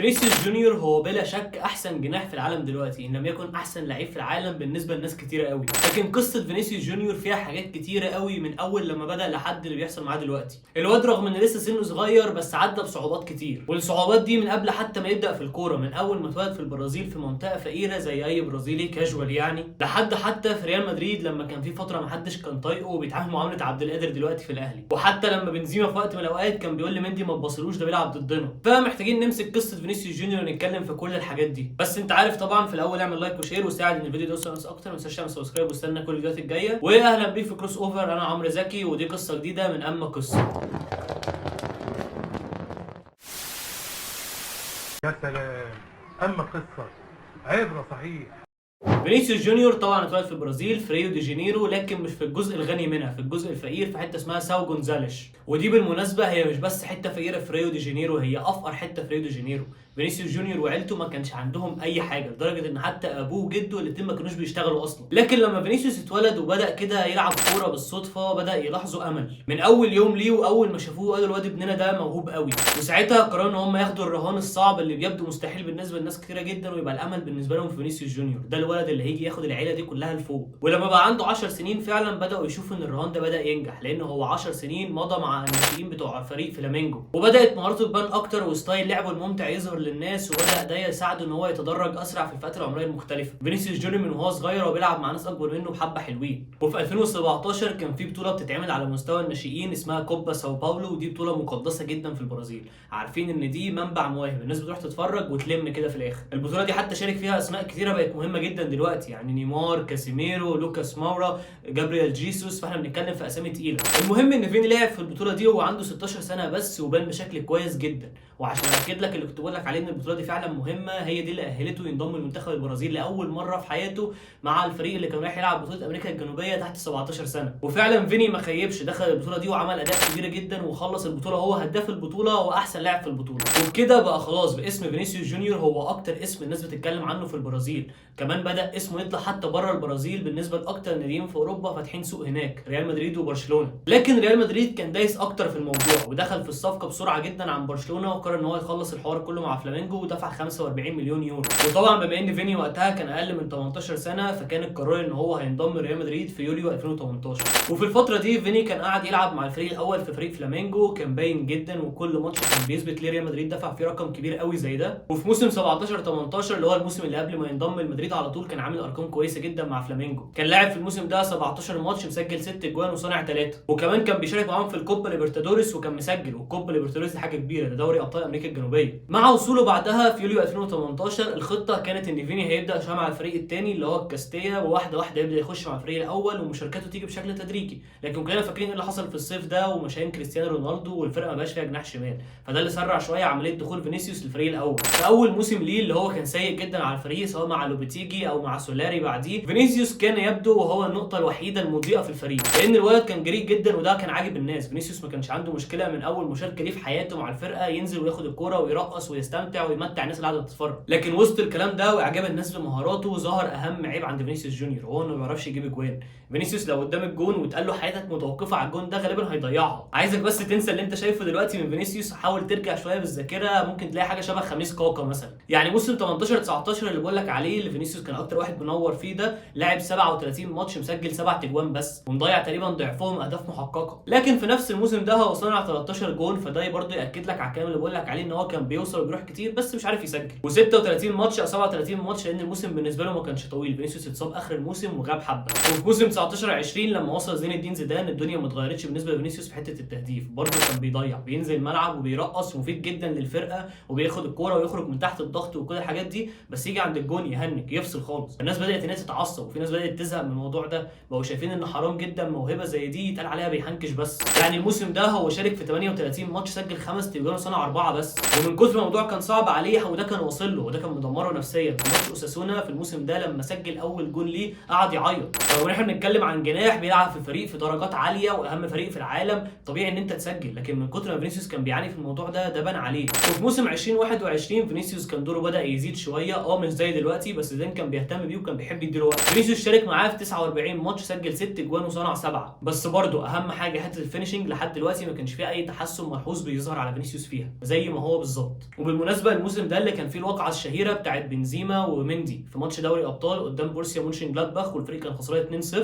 فينيسيوس جونيور هو بلا شك احسن جناح في العالم دلوقتي، ان لم يكن احسن لعيب في العالم بالنسبه لناس كتيره قوي. لكن قصه فينيسيوس جونيور فيها حاجات كتيره قوي من اول لما بدا لحد اللي بيحصل معاه دلوقتي. الواد رغم ان لسه سنه صغير بس عدى بصعوبات كتير، والصعوبات دي من قبل حتى ما يبدا في الكوره، من اول ما اتولد في البرازيل في منطقه فقيره زي اي برازيلي كاجوال يعني، لحد حتى في ريال مدريد لما كان في فتره محدش كان طايقه وبيتعامل معامله عبد القادر دلوقتي في الاهلي. وحتى لما بنزيما في وقت من الاوقات كان بيقول لمندي ما تبصلوش ده بيلعب ضدنا. فمحتاجين نمسك قصه فينيسيوس جونيور ونتكلم في كل الحاجات دي. بس انت عارف طبعا في الاول اعمل لايك وشير وساعد ان الفيديو يوصل لناس اكتر. ما تنساش تعمل سبسكرايب واستنى كل الفيديوهات الجايه. واهلا بيك في كروس اوفر، انا عمرو زكي ودي قصه جديده من اما قصه. يا سلام، أما قصة عبرة صحيح. فينيسيوس جونيور طبعا اتولد في البرازيل في ريو دي جانيرو، لكن مش في الجزء الغني منها، في الجزء الفقير في حته اسمها ساو جونزاليش. ودي بالمناسبه هي مش بس حته فقيره في ريو دي جانيرو، هي افقر حته في ريو دي جانيرو. فينيسيوس جونيور وعيلته ما كانش عندهم اي حاجه، لدرجه ان حتى ابوه وجده الاثنين ما كانوش بيشتغلوا اصلا. لكن لما فينيسيوس اتولد وبدا كده يلعب كوره بالصدفه، بدا يلاحظوا امل من اول يوم ليه. واول ما شافوه قالوا الواد ابننا ده موهوب قوي. وساعتها قرروا ان هم ياخدوا الرهان الصعب اللي بيبدو مستحيل بالنسبه لناس كتيره جدا، ويبقى الامل بالنسبه لهم في فينيسيوس جونيور ده الولد اللي هيجي ياخد العيله دي كلها لفوق. ولما بقى عنده 10 سنين فعلا بداوا يشوفوا ان الرهان ده بدا ينجح، لان هو 10 سنين مضى مع الناشئين بتوع فريق فلامينجو، وبدات مهارته تبان اكتر وستايل لعبه الممتع يظهر للناس، وبدا ده يساعده ان هو يتدرج اسرع في الفئات العمريه المختلفه. فينيسيوس جونيور من وهو صغير وبيلعب مع ناس اكبر منه بحبه حلوين. وفي 2017 كان في بطوله بتتعمل على مستوى الناشئين اسمها كوبا ساو باولو، ودي بطوله مقدسه جدا في البرازيل. عارفين ان دي منبع مواهب، الناس بتروح تتفرج وتلم كده في الاخر. البطوله دي حتى شارك فيها اسماء كتيره بقت مهمه جدا دلوقتي، يعني نيمار، كاسيميرو، لوكاس ماورا، جابريال جيسوس، فاحنا بنتكلم في اسامي تقيله. المهم ان فيني لعب في البطوله دي وهو عنده 16 سنه بس، وبان بشكل كويس جدا. وعشان اكد لك اللي كنت بقول لك عليه ان البطوله دي فعلا مهمه، هي دي اللي اهلته ينضم لمنتخب البرازيل لاول مره في حياته مع الفريق اللي كان رايح يلعب بطوله امريكا الجنوبيه تحت 17 سنه. وفعلا فيني ما خيبش، دخل البطوله دي وعمل اداء كبير جدا، وخلص البطوله هو هداف البطوله واحسن لاعب في البطوله. وبكده بقى خلاص باسم فينيسيوس جونيور هو اكتر اسم الناس بتتكلم عنه في البرازيل. كمان بدا اسمه يطلع حتى بره البرازيل بالنسبه لاكتر ناديين في اوروبا فاتحين سوق هناك، ريال مدريد وبرشلونه. لكن ريال مدريد كان دايس اكتر في الموضوع ودخل في الصفقه بسرعه جدا عن برشلونه، وقرر ان هو يخلص الحوار كله مع فلامينجو ودفع 45 مليون يورو. وطبعا بما ان فيني وقتها كان اقل من 18 سنه، فكان القرار ان هو هينضم لريال مدريد في يوليو 2018. وفي الفتره دي فيني كان قاعد يلعب مع الفريق الاول في فريق فلامينجو، كان باين جدا، وكل ماتش كان بيثبت ليه ريال مدريد دفع فيه رقم كبير قوي زي ده. وفي موسم 17 18 اللي هو الموسم اللي قبل ما ينضم لمدريد على طول، كان عامل ارقام كويسه جدا مع فلامينجو. كان لاعب في الموسم ده 17 ماتش مسجل 6 اجوان وصانع 3، وكمان كان بيشارك معاهم في الكوبا ليبرتادوريس وكان مسجل. والكوبا ليبرتادوريس دي حاجه كبيره، ده دوري ابطال امريكا الجنوبيه. مع وصوله بعدها في يوليو 2018 الخطه كانت ان فيني هيبدا شويه مع الفريق الثاني اللي هو الكاستيا، وواحده واحده يبدا يخش مع الفريق الاول ومشاركاته تيجي بشكل تدريجي. لكن كلنا فاكرين ايه اللي حصل في الصيف ده ومشاهين كريستيانو رونالدو والفرقه ما بقاش فيها جناح شمال، فده اللي سرع شويه عمليه دخول فينيسيوس للفريق الاول. في اول موسم ليه اللي هو كان سيء جدا على الفريق سواء مع لوبيتيجي او مع سولاري بعديه، فينيسيوس كان يبدو وهو النقطه الوحيده المضيئه في الفريق، لان الولد كان جريء جدا وده كان عاجب الناس. فينيسيوس ما كانش عنده مشكله من اول مشاركه ليه في حياته مع الفرقه ينزل وياخد الكوره ويرقص ويستمتع ويمتع الناس اللي قاعده تتفرج. لكن وسط الكلام ده واعجاب الناس بمهاراته ظهر اهم عيب عند فينيسيوس جونيور، وهو انه ما بيعرفش يجيب اجوان. فينيسيوس لو قدام الجون واتقال له حياتك متوقفه على الجون ده غالبا هيضيعها. عايزك بس تنسى اللي انت شايفه دلوقتي من فينيسيوس، حاول ترجع شويه بالذاكره، ممكن تلاقي حاجه شبه خميس كاكا مثلا. يعني موسم 18 19 اللي بقول لك عليه اللي فينيسيوس كان اكتر واحد منور فيه ده، لاعب 37 ماتش مسجل 7 اجوان بس، ومضيع تقريبا ضعفهم اهداف محققه. لكن في نفس الموسم ده هو صنع 13 جون، فده برضه ياكد لك على الكلام اللي بقول لك عليه ان هو كان بيوصل وبيروح كتير بس مش عارف يسجل. و36 ماتش او 37 ماتش لان الموسم بالنسبه له ما كانش طويل، فينيسيوس اتصاب اخر الموسم وغاب حبه. وفي موسم 19 20 لما وصل زين الدين زيدان الدنيا ما اتغيرتش بالنسبه لفينيسيوس في حته التهديف، برضه كان بيضيع، بينزل الملعب وبيرقص ومفيد جدا للفرقه وبياخد الكوره ويخرج من تحت الضغط وكل الحاجات دي، بس يجي عند الجون يهنج يفصل خالص. الناس بدات الناس تتعصب وفي ناس بدات تزهق من الموضوع ده، بقوا شايفين ان حرام جدا موهبه زي دي يتقال عليها بيحنكش بس. يعني الموسم ده هو شارك في 38 ماتش سجل 5 اجوان وصنع 4 بس، ومن كثر ما الموضوع كان صعب عليه وده كان واصل له وده كان مدمره نفسيا. في ماتش اوساسونا في الموسم ده لما سجل اول جون ليه قعد يعيط. لو احنا بنتكلم عن جناح بيلعب في فريق في درجات عاليه واهم فريق في العالم طبيعي ان انت تسجل، لكن من كثر ما فينيسيوس كان بيعاني في الموضوع ده بان عليه. وفي موسم 2021 فينيسيوس كان دوره بدا يزيد شويه، مش زي دلوقتي بس زيدان كان بيهتم بيه وكان بيحب يديله وقت. فينيسيوس شارك معاه في 49 ماتش سجل 6 اجوان وصنع 7، بس برضه اهم حاجه حته الفينشنج لحد دلوقتي ما كانش فيها اي تحسن ملحوظ بيظهر على فينيسيوس فيها زي ما هو بالظبط. بالمناسبه الموسم ده اللي كان فيه الواقعه الشهيره بتاعت بنزيما ومندي في ماتش دوري الابطال قدام بورسيا مونشن جلادباخ، والفريق كان خسران 2-0.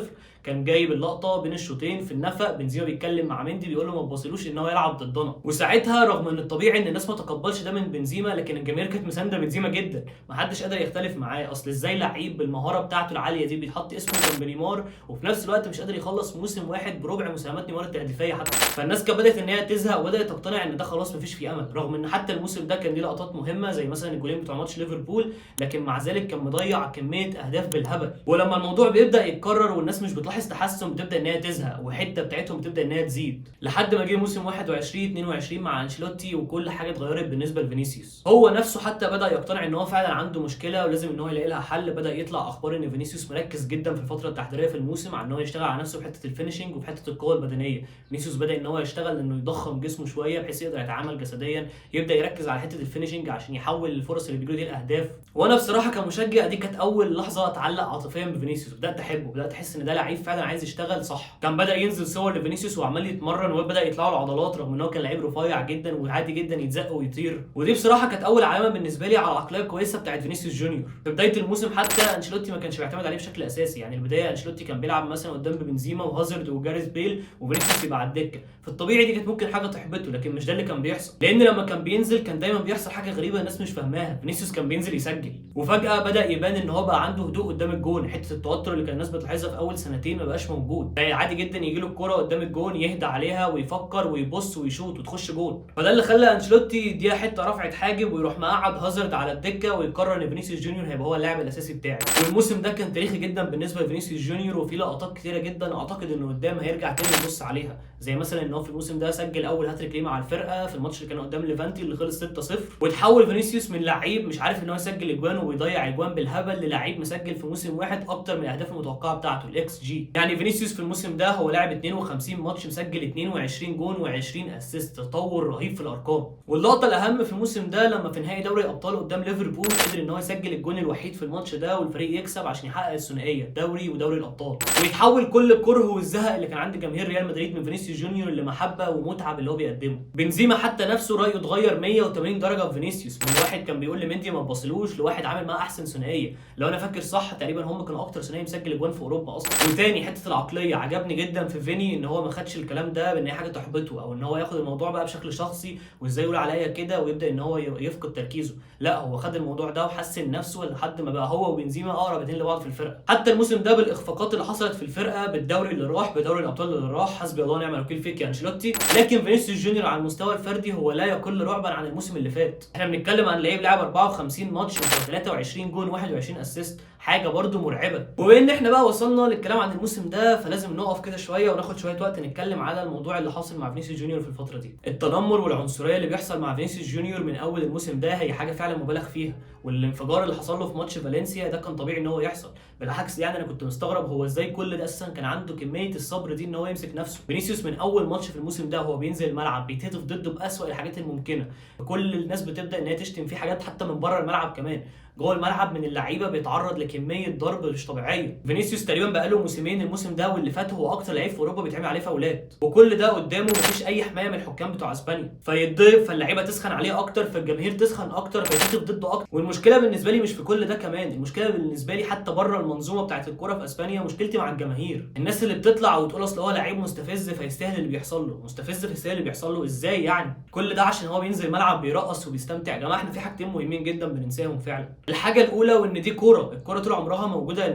كان جايب اللقطه بين الشوطين في النفق، بنزيما بيتكلم مع مندي بيقول له ما تبصلوش ان هو يلعب ضدنا. وساعتها رغم ان الطبيعي ان الناس ما تقبلش ده من بنزيما، لكن الجماهير كانت مسانده بنزيما جدا، ما حدش قادر يختلف معاه. اصل ازاي لعيب بالمهاره بتاعته العاليه دي بيتحط اسمه جنب نيمار وفي نفس الوقت مش قادر يخلص موسم واحد بربع مساهمات نيمار التهديفيه حتى؟ فالناس كانت بدات ان هي تزهق وبدات تقتنع ان ده خلاص مفيش فيه امل، رغم ان حتى الموسم ده كان ليه لقطات مهمه زي مثلا الجولين بتوع ماتش ليفربول، لكن مع ذلك كان مضيع كميه اهداف بالهبل. ولما الموضوع بيبدا يتكرر والناس مش بتلاحظ تحسن، بتبدا ان هي تزهق والحته بتاعتهم بتبدا ان هي تزيد، لحد ما جه موسم 21 22 مع انشيلوتي وكل حاجه اتغيرت بالنسبه لفينيسيوس. هو نفسه حتى بدا يقتنع ان هو فعلا عنده مشكله ولازم ان هو يلاقي لها حل. بدا يطلع اخبار ان فينيسيوس مركز جدا في الفتره التحضيريه في الموسم على ان هو يشتغل على نفسه في حته الفينيشنج وفي حته القوه البدنيه. فينيسيوس بدا ان هو يشتغل انه يضخم جسمه شويه بحيث يقدر يتعامل جسديا، يبدا يركز على حته الفينيشنج عشان يحول الفرص اللي بيجيله دي الاهداف. وانا بصراحه كمشجع دي كانت اول لحظه اتعلق عاطفيا بفينيسيوس، بدات احبه، بدات احس ان ده لعيب فعلا عايز يشتغل صح. كان بدا ينزل صور لفينيسيوس وعمال يتمرن وبدا يطلع له عضلات رغم ان هو كان لعيب رفيع جدا وعادي جدا يتزق ويطير. ودي بصراحه كانت اول علامه بالنسبه لي على العقليه الكويسه بتاعت فينيسيوس جونيور. في بدايه الموسم حتى انشيلوتي ما كانش بيعتمد عليه بشكل اساسي، يعني البدايه انشيلوتي كان بيلعب مثلا قدام بنزيما وهازارد وجاريث بيل وفينيسيوس يبقى على الدكه. في الطبيعي دي كانت ممكن حاجه تحبطه، لكن مش ده اللي كان بيحصل، لان لما كان بينزل كان دايما بيحصل حاجه غريبه الناس مش فاهماها. فينيسيوس كان بينزل يسجل وفجاه بدا يبان ان هو بقى عنده هدوء قدام الجون، حته التوتر اللي كان الناس بتلاحظها في اول سنتين ما بقاش موجود، بقى عادي جدا يجي له الكوره قدام الجون يهدى عليها ويفكر ويبص ويشوط وتخش جون. فده اللي خلى انشيلوتي دي حته رفعت حاجب ويروح مقعد هازارد على الدكه ويقرر ان فينيسيوس جونيور هيبقى هو اللاعب الاساسي بتاعه. والموسم ده كان تاريخي جدا بالنسبه لفينيسيوس جونيور، وفي لقطات كتيره جدا اعتقد انه قدام هيرجع تاني يبص عليها، زي مثلا ان هو في الموسم ده سجل اول هاتريك ليه مع الفرقه في الماتش اللي كان قدام ليفانتي اللي خلص 6-0، وتحول فينيسيوس من لعيب مش عارف ان هو يسجل اجوان وبيضيع اجوان بالهبل للعيب مسجل في موسم واحد اكتر من الاهداف المتوقعه بتاعته الاكس جي. يعني فينيسيوس في الموسم ده هو لاعب 52 ماتش مسجل 22 جون و20 اسيست، تطور رهيب في الارقام. واللقطه الاهم في الموسم ده لما في نهائي دوري الابطال قدام ليفربول قدر ان هو يسجل الجون الوحيد في الماتش ده والفريق يكسب عشان يحقق الثنائيه دوري ودوري الابطال، ويتحول كل الكره والزهق اللي كان عند جماهير ريال مدريد من فينيسيوس جونيور لمحبه ومتعه باللي هو بيقدمه. بنزيما حتى نفسه رايه اتغير 180 درجه في فينيسيوس، من واحد كان بيقول لمندي ما تبصلوش لواحد عامل معاه احسن ثنائيه، لو انا فاكر صح تقريبا هم كانوا اكتر ثنائي مسجل اجوان في اوروبا اصلا. وتاني حته العقليه عجبني جدا في فيني، ان هو ما خدش الكلام ده بان هي حاجه تحبطه او ان هو ياخد الموضوع بقى بشكل شخصي وازاي يقول عليا كده ويبدا ان هو يفقد تركيزه، لا هو خد الموضوع ده وحسن نفسه لحد ما بقى هو وبنزيما اقرب اتنين لبعض في الفرقه. حتى الموسم ده بالاخفاقات اللي حصلت في الفرقه، بالدوري اللي راح، بدوري الابطال اللي راح، حسبي الله ونعم الوكيل فيك يا انشيلوتي، لكن فينيسيوس جونيور على المستوى الفردي هو لا يقل رعبا عن الموسم اللي فات. احنا بنتكلم عن لعيب 54 ماتش و23 جون و21 اسيست، حاجه برده مرعبه. وبما ان احنا بقى وصلنا للكلام عن الموسم ده فلازم نقف كده شويه وناخد شويه وقت نتكلم على الموضوع اللي حاصل مع فينيسيوس جونيور في الفتره دي. التنمر والعنصريه اللي بيحصل مع فينيسيوس جونيور من اول الموسم ده هي حاجه فعلا مبالغ فيها، والانفجار اللي حصل له في ماتش فالنسيا ده كان طبيعي ان هو يحصل. بالعكس يعني انا كنت مستغرب هو ازاي كل ده اساسا كان عنده كميه الصبر دي ان هو يمسك نفسه. فينيسيوس من اول ماتش في الموسم ده هو بينزل الملعب بيتهتف ضده باسوأ الحاجات الممكنه، كل الناس بتبدا ان هي تشتم فيه حاجات حتى من بره الملعب كمان. جوه الملعب من اللعيبه بيتعرض لكميه ضرب مش طبيعيه. فينيسيوس تقريبا بقاله موسمين، الموسم ده واللي فات هو اكتر لعيب في اوروبا بيتعمل عليه فاولات، وكل ده قدامه مفيش اي حمايه من الحكام بتوع اسبانيا، فيتضرب فاللعيبه تسخن عليه اكتر، فالجماهير تسخن اكتر، فيتضرب ضده اكتر. والمشكله بالنسبه لي مش في كل ده كمان، المشكله بالنسبه لي حتى بره المنظومه بتاعه الكوره في اسبانيا، مشكلتي مع الجماهير، الناس اللي بتطلع وتقول اصل هو لعيب مستفز فيستاهل اللي بيحصل له، مستفز فيستاهل اللي بيحصل له ازاي يعني؟ كل ده عشان هو بينزل الملعب بيرقص وبيستمتع. يا جماعه احنا في حاجتين مهمين جدا بننساهم فعلا. الحاجه الاولى وان دي كوره، الكوره طول عمرها موجوده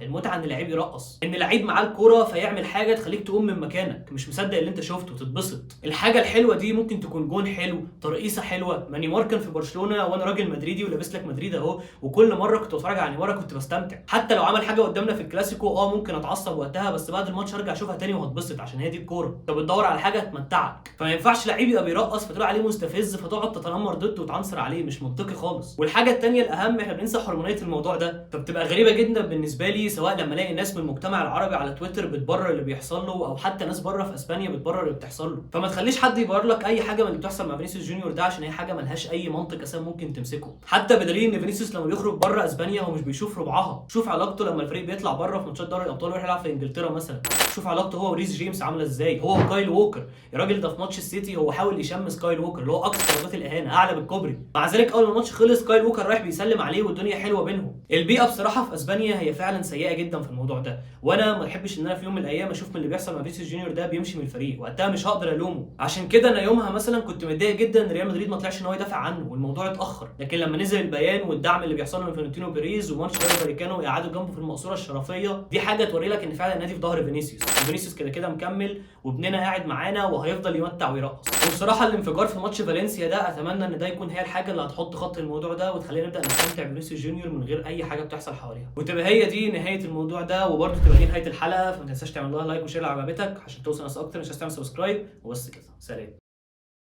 المتعه ان اللعيب يرقص، ان اللعيب معاه الكوره فيعمل حاجه تخليك تقوم من مكانك مش مصدق اللي انت شفته وتتبسط. الحاجه الحلوه دي ممكن تكون جون حلو، ترقيصه حلوه، ما نيمار كان في برشلونه وانا راجل مدريدي ولابس لك مدريد اهو، وكل مره كنت بتفرج على نيمار كنت بستمتع، حتى لو عمل حاجه قدامنا في الكلاسيكو ممكن اتعصب وقتها، بس بعد الماتش هرجع اشوفها تاني وهتبسط عشان هي دي الكوره. انت بتدور على حاجه تمتعك، فما ينفعش لعيب يبقى بيرقص فتقول عليه مستفز فتقعد تتنمر ضده وتعنصر عليه، مش منطقي خالص. والحاجه الثانيه الاهم، احنا بننسى حرمانيه الموضوع ده، فبتبقى غريبه جدا بالنسبه لي سواء لما الاقي ناس من المجتمع العربي على تويتر بتبرر اللي بيحصل له او حتى ناس بره في اسبانيا بتبرر اللي بتحصل له. فما تخليش حد يبرر لك اي حاجه من اللي بتحصل مع فينيسيوس جونيور ده عشان هي حاجه ملهاش اي منطق اساسا ممكن تمسكه، حتى بدليل ان فينيسيوس لما بيخرج بره اسبانيا هو مش بيشوف ربعها. شوف علاقته لما الفريق بيطلع بره في ماتشات دوري الابطال ويروح يلعب في انجلترا مثلا، شوف علاقته هو وريس جيمس عامله ازاي، هو وكايل ووكر. الراجل ده في ماتش السيتي هو حاول يشمس كايل ووكر اللي هو اقصى درجات الاهانه، اعلى بالكوبري. مع ذلك اول ما الماتش خلص كايل ووكر رايح بيسلم عليه والدنيا حلوه بينهم. البيئه بصراحه في اسبانيا هي فعلا سيئه جدا في الموضوع ده، وانا ما بحبش ان انا في يوم من الايام اشوف من اللي بيحصل مع فينيسيوس جونيور ده بيمشي من الفريق، وقتها مش هقدر الومه. عشان كده انا يومها مثلا كنت متضايق جدا ان ريال مدريد ما طلعش ان هو يدافع عنه والموضوع اتاخر، لكن لما نزل البيان والدعم اللي بيحصل من فلورنتينو بيريز وماتش رايو فاليكانو يقعدوا جنبه في المقصوره الشرفيه، دي حاجه توري لك ان فعلا النادي في ظهر فينيسيوس، وفينيسيوس كده كده مكمل وابننا قاعد معانا وهيفضل يمتع ويرقص. وبصراحه الانفجار في ماتش فالنسيا ده اتمنى ان ده يكون هي الحاجه اللي هتحط خط الموضوع ده وتخلينا نبدا نستمتع بفينيسيوس جونيور من غير اي حاجه بتحصل حواليها، وتبقى هي دي نهايه الموضوع ده، وبرده تبقى دي نهايه الحلقه. فما تنساش تعمل لها لايك وشير لو عجبتك عشان توصل ناس اكتر. مش هتعمل سبسكرايب وبس كده. سلام.